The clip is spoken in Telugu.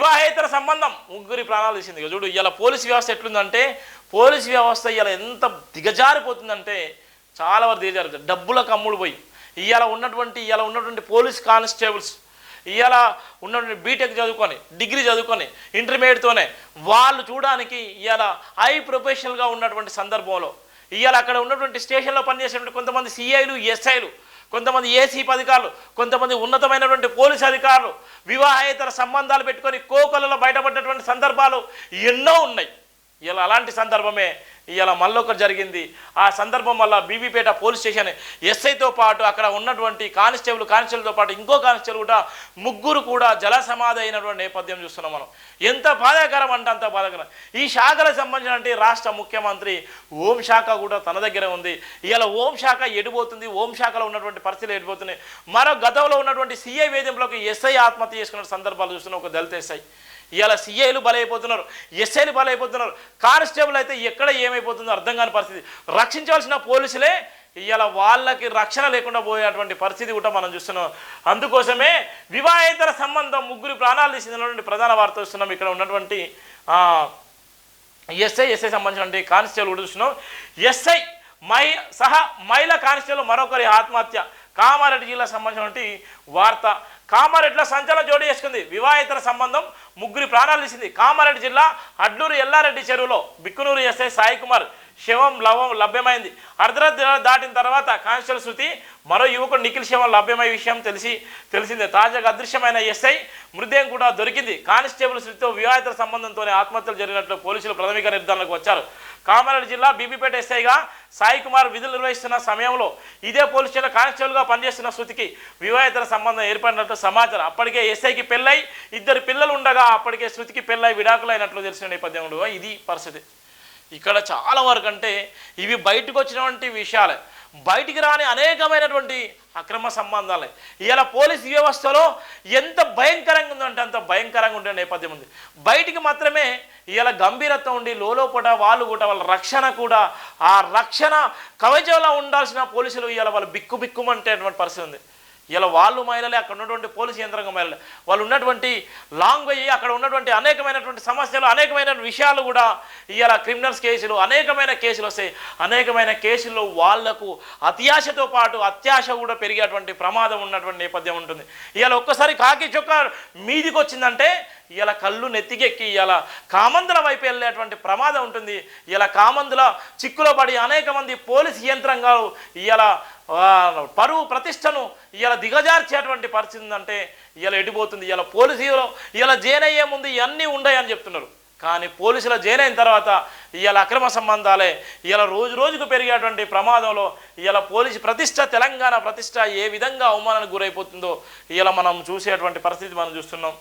వివాహేతర సంబంధం ముగ్గురి ప్రాణాలు తీసింది. చూడు ఇలా పోలీస్ వ్యవస్థ ఎట్లుందంటే, పోలీస్ వ్యవస్థ ఇలా ఎంత దిగజారిపోతుందంటే చాలా వరకు దిగజారుతుంది. డబ్బులకు అమ్ముడు పోయి ఇవాళ ఉన్నటువంటి పోలీస్ కానిస్టేబుల్స్ ఇవాళ ఉన్నటువంటి బీటెక్ చదువుకొని, డిగ్రీ చదువుకొని, ఇంటర్మీడియట్తోనే వాళ్ళు చూడడానికి ఇవాళ హై ప్రొఫెషనల్గా ఉన్నటువంటి సందర్భంలో ఇవాళ అక్కడ ఉన్నటువంటి స్టేషన్లో పనిచేసేటువంటి కొంతమంది సిఐలు, ఎస్ఐలు, కొంతమంది ఏసీపీ అధికారులు, కొంతమంది ఉన్నతమైనటువంటి పోలీసు అధికారులు వివాహేతర సంబంధాలు పెట్టుకొని కోకొలలో బయటపడ్డటువంటి సందర్భాలు ఎన్నో ఉన్నాయి. ఇలా అలాంటి సందర్భమే ఇలా మళ్ళొకటి జరిగింది. ఆ సందర్భం వల్ల బీబీపేట పోలీస్ స్టేషన్ ఎస్ఐతో పాటు అక్కడ ఉన్నటువంటి కానిస్టేబుల్తో పాటు ఇంకో కానిస్టేబుల్ కూడా ముగ్గురు కూడా జల సమాధి అయినటువంటి నేపథ్యం చూస్తున్నాం మనం. ఎంత బాధాకరం అంటే అంత బాధాకరం. ఈ శాఖలకు సంబంధించిన రాష్ట్ర ముఖ్యమంత్రి హోంశాఖ కూడా తన దగ్గరే ఉంది. ఇలా హోంశాఖ ఎడిపోతుంది, హోంశాఖలో ఉన్నటువంటి పరిస్థితులు ఎడిపోతున్నాయి. మరో గతంలో ఉన్నటువంటి సిఐ వేధింపులకు ఎస్ఐ ఆత్మహత్య చేసుకున్న సందర్భాలు చూస్తున్నాం. ఒక దళిత ఎస్ఐ ఇలా సిఐలు బలైపోతున్నారు, ఎస్ఐలు బలైపోతున్నారు. కానిస్టేబుల్ అయితే ఎక్కడ ఏమైపోతుందో అర్థం కాని పరిస్థితి. రక్షించవలసిన పోలీసులే ఇలా వాళ్ళకి రక్షణ లేకుండా పోయేటువంటి పరిస్థితి కూడా మనం చూస్తున్నాం. అందుకోసమే వివాహేతర సంబంధం ముగ్గురు ప్రాణాలు తీసినటువంటి ప్రధాన వార్త చూస్తున్నాం. ఇక్కడ ఉన్నటువంటి ఎస్ఐ సంబంధించినటువంటి కానిస్టేబుల్ కూడా చూస్తున్నాం. ఎస్ఐ మహిళా కానిస్టేబుల్ మరొకరి ఆత్మహత్య. కామారెడ్డి జిల్లా సంబంధించినటువంటి వార్త. కామారెడ్డిలో సంచలనం జోడి చేసుకుంది. వివాహేతర సంబంధం ముగ్గురి ప్రాణాలు తీసింది. కామారెడ్డి జిల్లా అడ్లూరు ఎల్లారెడ్డి చెరువులో బిక్కునూరు ఎస్ఐ సాయి కుమార్ శవం లభ్యమైంది. అర్ధరాత్రి దాటిన తర్వాత కానిస్టేబుల్ శృతి మరో యువకుడు నిఖిల్ శవం లభ్యమయ్యే విషయం తెలిసిందే. తాజాగా అదృశ్యమైన ఎస్ఐ మృతదేహం కూడా దొరికింది. కానిస్టేబుల్ శృతితో వివాహేతర సంబంధంతోనే ఆత్మహత్యలు జరిగినట్లు పోలీసులు ప్రాథమిక నిర్ధారణకు వచ్చారు. కామారెడ్డి జిల్లా బీబీపేట ఎస్ఐగా సాయి కుమార్ విధులు నిర్వహిస్తున్న సమయంలో ఇదే పోలీస్ స్టేషన్ కానిస్టేబుల్గా పనిచేస్తున్న శృతికి వివాహేతర సంబంధం ఏర్పడినట్లు సమాచారం. అప్పటికే ఎస్ఐకి పెళ్ళై 2 పిల్లలు ఉండగా అప్పటికే శృతికి పెళ్ళై విడాకులైనట్లు తెలిసిన నేపథ్యంలో ఇది పరిస్థితి. ఇక్కడ చాలా వరకు అంటే ఇవి బయటకు వచ్చినటువంటి విషయాలే, బయటికి రాని అనేకమైనటువంటి అక్రమ సంబంధాలే ఇలా పోలీస్ వ్యవస్థలో ఎంత భయంకరంగా ఉందంటే అంత భయంకరంగా ఉండే నేపథ్యం ఉంది. బయటికి మాత్రమే ఇలా గంభీరత్వం ఉండి లోపల వాళ్ళు కూడా వాళ్ళ రక్షణ కూడా ఆ రక్షణ కవచంలో ఉండాల్సిన పోలీసులు ఇలా వాళ్ళు బిక్కుమంటేటువంటి పరిస్థితి ఉంది. ఇలా వాళ్ళు మహిళలే, అక్కడ ఉన్నటువంటి పోలీసు యంత్రాంగం మహిళలే, వాళ్ళు ఉన్నటువంటి లాంగ్ అయ్యి అక్కడ ఉన్నటువంటి అనేకమైనటువంటి సమస్యలు, అనేకమైన విషయాలు కూడా ఇలా క్రిమినల్స్ కేసులు, అనేకమైన కేసులు వస్తాయి. అనేకమైన కేసుల్లో వాళ్లకు అత్యాశతో పాటు అత్యాశ కూడా పెరిగేటువంటి ప్రమాదం ఉన్నటువంటి నేపథ్యం ఉంటుంది. ఇలా ఒక్కసారి కాకి చొక్క మీదికి వచ్చిందంటే ఇలా కళ్ళు నెత్తికెక్కి ఇలా కామందుల వైపు వెళ్ళేటువంటి ప్రమాదం ఉంటుంది. ఇలా కామందుల చిక్కులో పడి అనేక మంది పోలీసు యంత్రాంగాలు ఇలా పరువు ప్రతిష్టను ఇలా దిగజార్చేటువంటి పరిస్థితి ఉందంటే ఇలా ఎడిపోతుంది. ఇలా పోలీసులో ఇలా జైన్ అయ్యే ముందు ఇవన్నీ ఉండయని చెప్తున్నారు. కానీ పోలీసుల జైన్ అయిన తర్వాత ఇలా అక్రమ సంబంధాలే ఇలా రోజుకు పెరిగేటువంటి ప్రమాదంలో ఇలా పోలీసు ప్రతిష్ట, తెలంగాణ ప్రతిష్ట ఏ విధంగా అవమానానికి గురైపోతుందో ఇలా మనం చూసేటువంటి పరిస్థితి మనం చూస్తున్నాం.